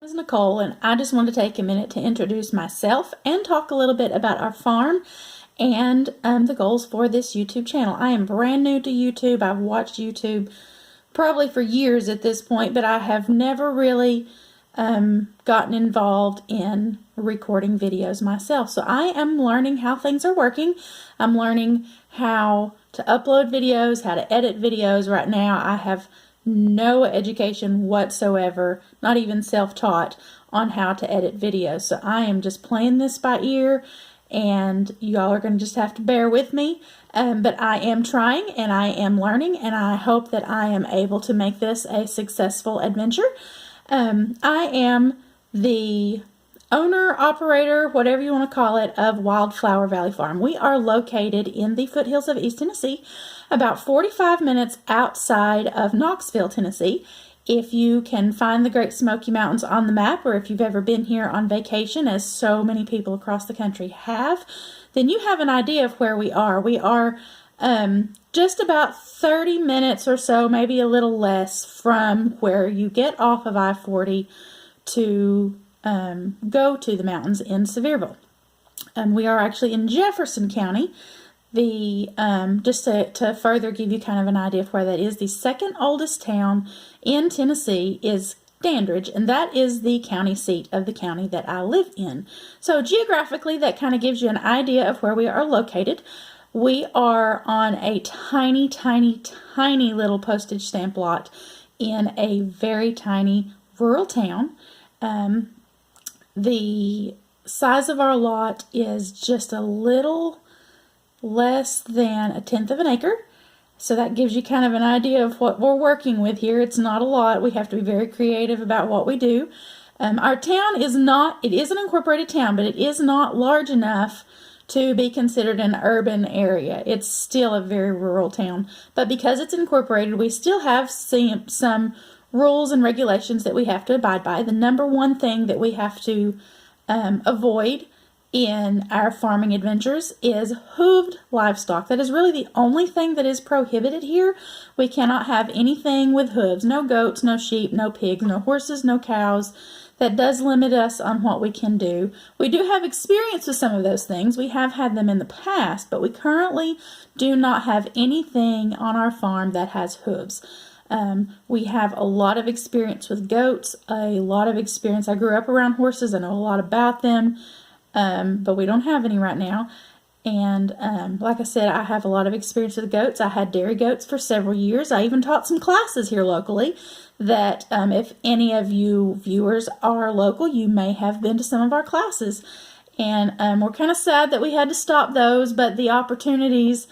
This is Nicole, and I just want to take a minute to introduce myself and talk a little bit about our farm and the goals for this YouTube channel. I am brand new to YouTube. I've watched YouTube probably for years at this point, but I have never really gotten involved in recording videos myself. So I am learning how things are working. I'm learning how to upload videos, how to edit videos. Right now I have no education whatsoever, not even self-taught, on how to edit videos. So I am just playing this by ear, and y'all are going to just have to bear with me. But I am trying, and I am learning, and I hope that I am able to make this a successful adventure. I am the owner, operator, whatever you want to call it, of Wildflower Valley Farm. We are located in the foothills of East Tennessee, about 45 minutes outside of Knoxville, Tennessee. If you can find the Great Smoky Mountains on the map, or if you've ever been here on vacation, as so many people across the country have, then you have an idea of where we are. We are just about 30 minutes or so, maybe a little less, from where you get off of I-40 to go to the mountains in Sevierville. We are actually in Jefferson County. Just to further give you kind of an idea of where that is, the second oldest town in Tennessee is Dandridge, and that is the county seat of the county that I live in. So geographically, that kind of gives you an idea of where we are located. We are on a tiny, tiny, tiny little postage stamp lot in a very tiny rural town. The size of our lot is just a little less than 1/10 of an acre. So that gives you kind of an idea of what we're working with here. It's not a lot. We have to be very creative about what we do. Our town is not, it is an incorporated town, but it is not large enough to be considered an urban area. It's still a very rural town. But because it's incorporated, we still have some rules and regulations that we have to abide by. The number one thing that we have to avoid in our farming adventures is hooved livestock. That is really the only thing that is prohibited here. We cannot have anything with hooves. No goats, no sheep, no pigs, no horses, no cows. That does limit us on what we can do. We do have experience with some of those things. We have had them in the past, but we currently do not have anything on our farm that has hooves. We have a lot of experience with goats, a lot of experience. I grew up around horses. I know a lot about them. But we don't have any right now. And like I said, I have a lot of experience with goats. I had dairy goats for several years. I even taught some classes here locally that if any of you viewers are local, you may have been to some of our classes. And we're kind of sad that we had to stop those, but the opportunities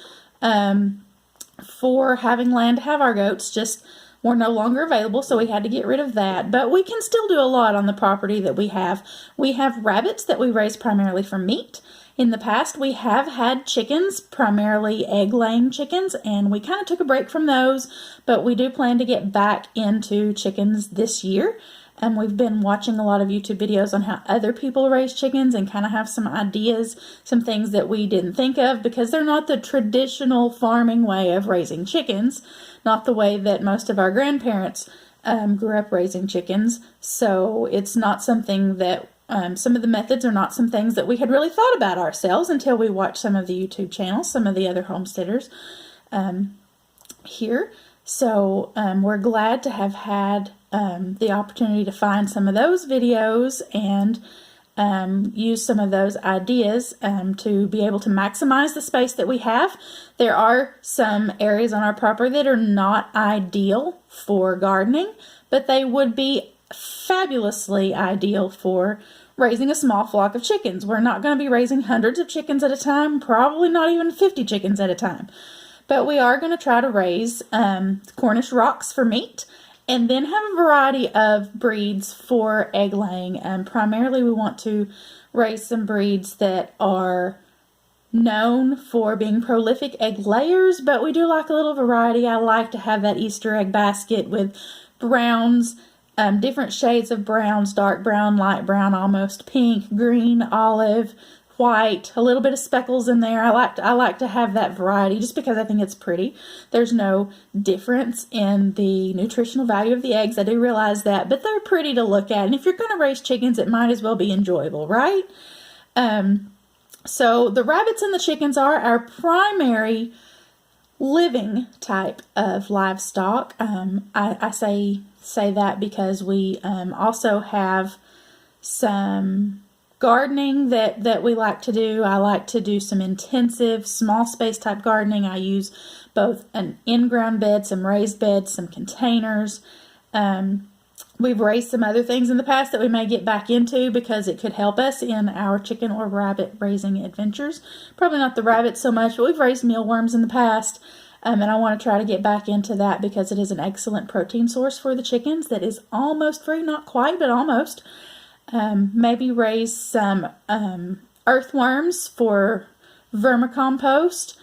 for having land to have our goats just were no longer available, so we had to get rid of that. But we can still do a lot on the property that we have. We have rabbits that we raise primarily for meat. In the past, we have had chickens, primarily egg-laying chickens, and we kind of took a break from those, but we do plan to get back into chickens this year. And we've been watching a lot of YouTube videos on how other people raise chickens and kind of have some ideas, some things that we didn't think of, because they're not the traditional farming way of raising chickens, not the way that most of our grandparents grew up raising chickens. So it's not something that, some of the methods are not some things that we had really thought about ourselves until we watched some of the YouTube channels, some of the other homesteaders here. So we're glad to have had the opportunity to find some of those videos and use some of those ideas to be able to maximize the space that we have. There are some areas on our property that are not ideal for gardening, but they would be fabulously ideal for raising a small flock of chickens. We're not going to be raising hundreds of chickens at a time, probably not even 50 chickens at a time. But we are going to try to raise Cornish rocks for meat, and then have a variety of breeds for egg laying. Primarily we want to raise some breeds that are known for being prolific egg layers, but we do like a little variety. I like to have that Easter egg basket with browns, different shades of browns, dark brown, light brown, almost pink, green, olive, white, a little bit of speckles in there. I like to have that variety just because I think it's pretty. There's no difference in the nutritional value of the eggs. I do realize that, but they're pretty to look at. And if you're going to raise chickens, it might as well be enjoyable, right? So the rabbits and the chickens are our primary living type of livestock. I say that because we also have some gardening that we like to do. I like to do some intensive small space type gardening. I use both an in-ground bed, some raised beds, some containers. We've raised some other things in the past that we may get back into because it could help us in our chicken or rabbit raising adventures. Probably not the rabbits so much, but we've raised mealworms in the past. And I want to try to get back into that because it is an excellent protein source for the chickens that is almost free, not quite, but almost. Maybe raise some earthworms for vermicompost.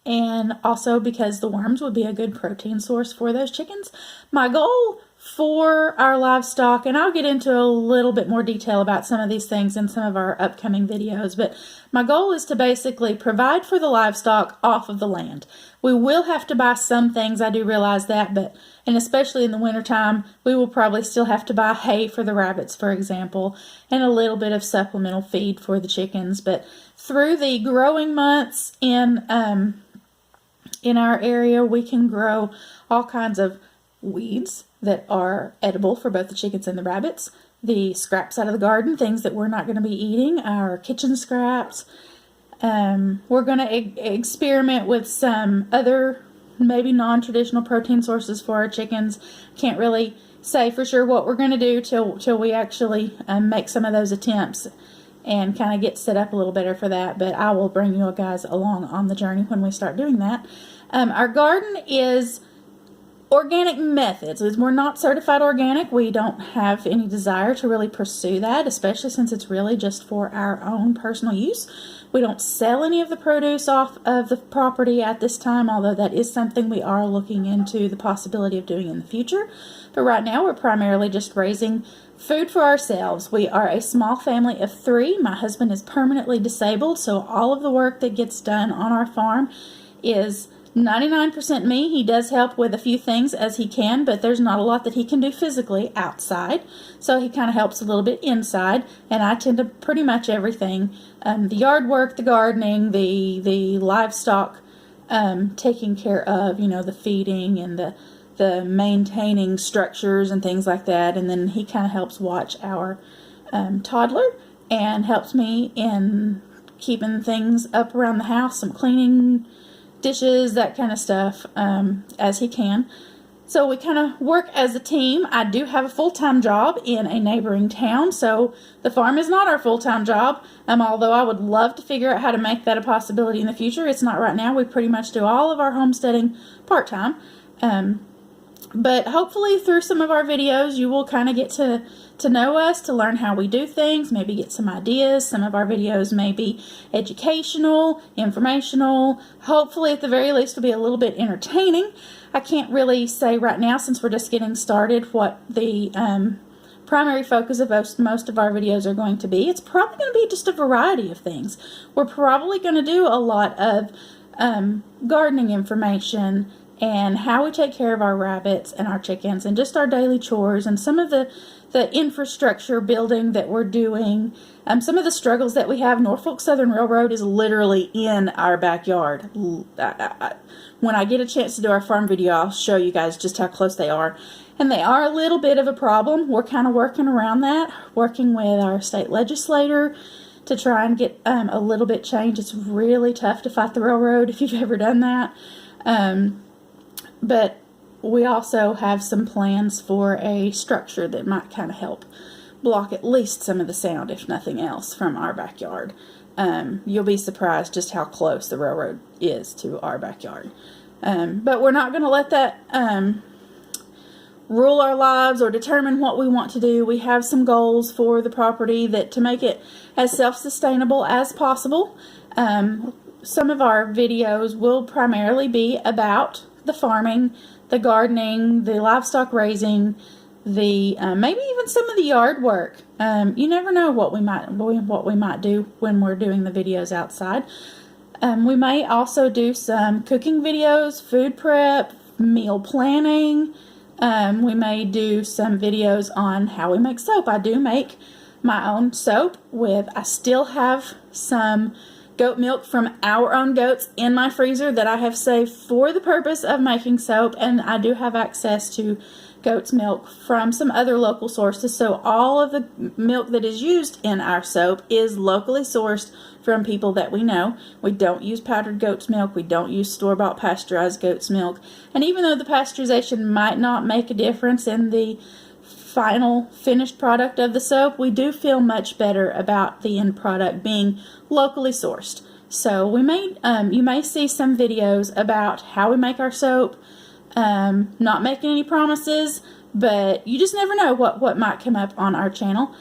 And also because the worms would be a good protein source for those chickens. My goal for our livestock, and I'll get into a little bit more detail about some of these things in some of our upcoming videos, but my goal is to basically provide for the livestock off of the land. We will have to buy some things, I do realize that, and especially in the wintertime, we will probably still have to buy hay for the rabbits, for example, and a little bit of supplemental feed for the chickens. But through the growing months in our area, we can grow all kinds of weeds that are edible for both the chickens and the rabbits. The scraps out of the garden, things that we're not going to be eating, our kitchen scraps. We're going to experiment with some other maybe non-traditional protein sources for our chickens. Can't really say for sure what we're going to do till we actually make some of those attempts and kind of get set up a little better for that. But I will bring you guys along on the journey when we start doing that. Our garden is organic methods. We're not certified organic. We don't have any desire to really pursue that, especially since it's really just for our own personal use. We don't sell any of the produce off of the property at this time, although that is something we are looking into the possibility of doing in the future. But right now we're primarily just raising food for ourselves. We are a small family of 3. My husband is permanently disabled, so all of the work that gets done on our farm is 99% me. He does help with a few things as he can, but there's not a lot that he can do physically outside. So he kind of helps a little bit inside, and I tend to pretty much everything. The yard work, the gardening, the livestock, taking care of, the feeding and the maintaining structures and things like that. And then he kind of helps watch our toddler and helps me in keeping things up around the house, some cleaning, dishes, that kind of stuff, as he can. So we kind of work as a team. I do have a full-time job in a neighboring town, so the farm is not our full-time job, although I would love to figure out how to make that a possibility in the future. It's not right now. We pretty much do all of our homesteading part-time. But hopefully through some of our videos, you will kind of get to know us, to learn how we do things, maybe get some ideas. Some of our videos may be educational, informational. Hopefully, at the very least, will be a little bit entertaining. I can't really say right now, since we're just getting started, what the primary focus of most of our videos are going to be. It's probably going to be just a variety of things. We're probably going to do a lot of gardening information and how we take care of our rabbits and our chickens and just our daily chores and some of the infrastructure building that we're doing, some of the struggles that we have. Norfolk Southern Railroad is literally in our backyard. When I get a chance to do our farm video, I'll show you guys just how close they are. And they are a little bit of a problem. We're kind of working around that, working with our state legislator to try and get a little bit changed. It's really tough to fight the railroad if you've ever done that. But we also have some plans for a structure that might kind of help block at least some of the sound, if nothing else, from our backyard. You'll be surprised just how close the railroad is to our backyard. But we're not going to let that rule our lives or determine what we want to do. We have some goals for the property to make it as self-sustainable as possible. Some of our videos will primarily be about the farming, the gardening, the livestock raising, the maybe even some of the yard work. You never know what we might do when we're doing the videos outside. We may also do some cooking videos, food prep, meal planning. We may do some videos on how we make soap. I do make my own soap I still have some goat milk from our own goats in my freezer that I have saved for the purpose of making soap, and I do have access to goat's milk from some other local sources. So all of the milk that is used in our soap is locally sourced from people that we know. We don't use powdered goat's milk. We don't use store-bought pasteurized goat's milk. And even though the pasteurization might not make a difference in the final finished product of the soap, we do feel much better about the end product being locally sourced. So we may, you may see some videos about how we make our soap. Not making any promises, but you just never know what might come up on our channel.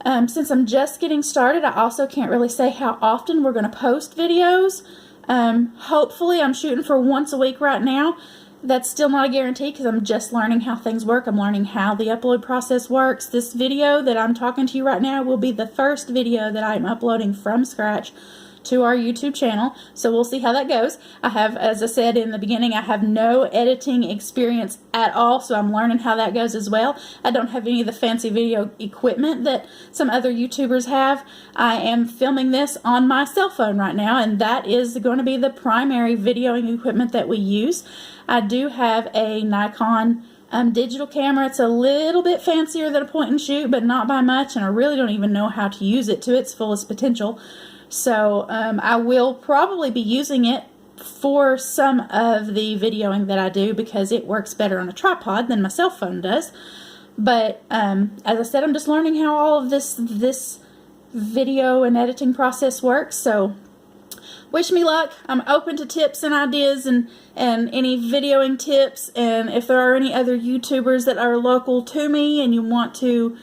Since I'm just getting started, I also can't really say how often we're going to post videos. Hopefully, I'm shooting for once a week right now. That's still not a guarantee because I'm just learning how things work. I'm learning how the upload process works. This video that I'm talking to you right now will be the first video that I'm uploading from scratch to our YouTube channel, so we'll see how that goes. I have, as I said in the beginning, I have no editing experience at all, so I'm learning how that goes as well. I don't have any of the fancy video equipment that some other YouTubers have. I am filming this on my cell phone right now, and that is going to be the primary videoing equipment that we use. I do have a Nikon digital camera. It's a little bit fancier than a point and shoot, but not by much, and I really don't even know how to use it to its fullest potential. So I will probably be using it for some of the videoing that I do because it works better on a tripod than my cell phone does. But as I said, I'm just learning how all of this video and editing process works. So wish me luck. I'm open to tips and ideas and any videoing tips. And if there are any other YouTubers that are local to me and you want to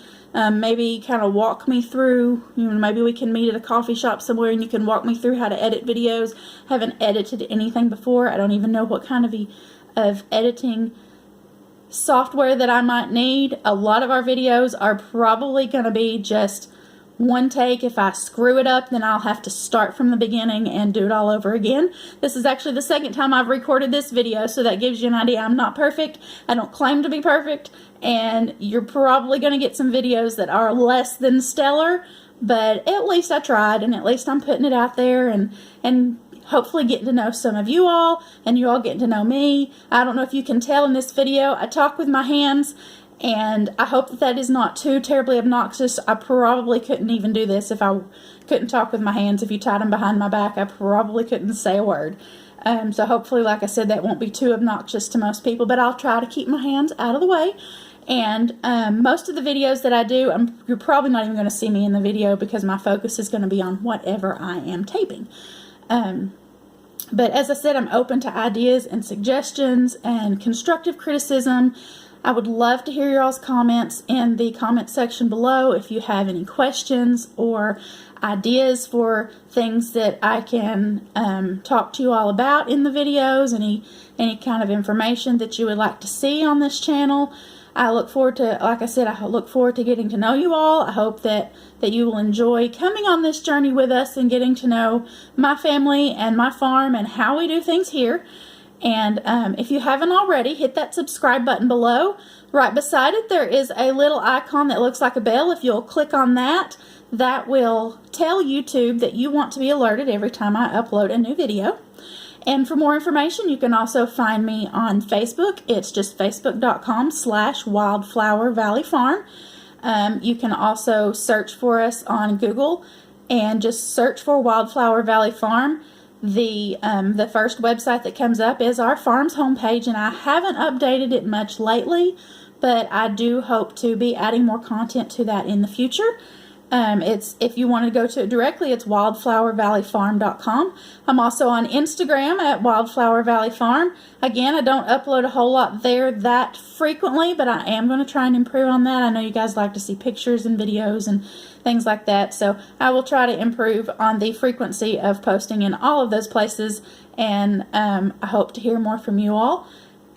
maybe kind of walk me through, maybe we can meet at a coffee shop somewhere and you can walk me through how to edit videos. I haven't edited anything before. I don't even know what kind of editing software that I might need. A lot of our videos are probably going to be just one take. If I screw it up, then I'll have to start from the beginning and do it all over again. This is actually the second time I've recorded this video, so that gives you an idea. I'm not perfect. I don't claim to be perfect, and you're probably going to get some videos that are less than stellar, but at least I tried, and at least I'm putting it out there and hopefully getting to know some of you all, and you all getting to know me. I don't know if you can tell in this video, I talk with my hands, and I hope that that is not too terribly obnoxious. I probably couldn't even do this if I couldn't talk with my hands. If you tied them behind my back, I probably couldn't say a word. So hopefully, like I said, that won't be too obnoxious to most people, but I'll try to keep my hands out of the way. And most of the videos that I do, you're probably not even going to see me in the video because my focus is going to be on whatever I am taping. But as I said, I'm open to ideas and suggestions and constructive criticism. I would love to hear y'all's comments in the comment section below if you have any questions or ideas for things that I can talk to you all about in the videos, any kind of information that you would like to see on this channel. I look forward to, like I said, I look forward to getting to know you all. I hope that you will enjoy coming on this journey with us and getting to know my family and my farm and how we do things here. And if you haven't already, hit that subscribe button below. Right beside it, there is a little icon that looks like a bell. If you'll click on that, that will tell YouTube that you want to be alerted every time I upload a new video. And for more information, you can also find me on Facebook. It's just facebook.com/Wildflower Valley Farm. You can also search for us on Google and just search for Wildflower Valley Farm. The first website that comes up is our farm's homepage, and I haven't updated it much lately, but I do hope to be adding more content to that in the future. If you want to go to it directly, it's wildflowervalleyfarm.com. I'm also on Instagram at Wildflower Valley Farm. Again, I don't upload a whole lot there that frequently, but I am going to try and improve on that. I know you guys like to see pictures and videos and things like that, so I will try to improve on the frequency of posting in all of those places, and I hope to hear more from you all.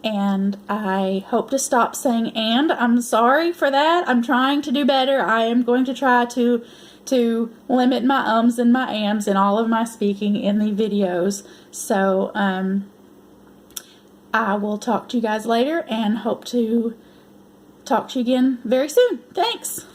and I hope to stop saying and. I'm sorry for that. I'm trying to do better. I am going to try to limit my ums and my ams in all of my speaking in the videos. So I will talk to you guys later and hope to talk to you again very soon. Thanks.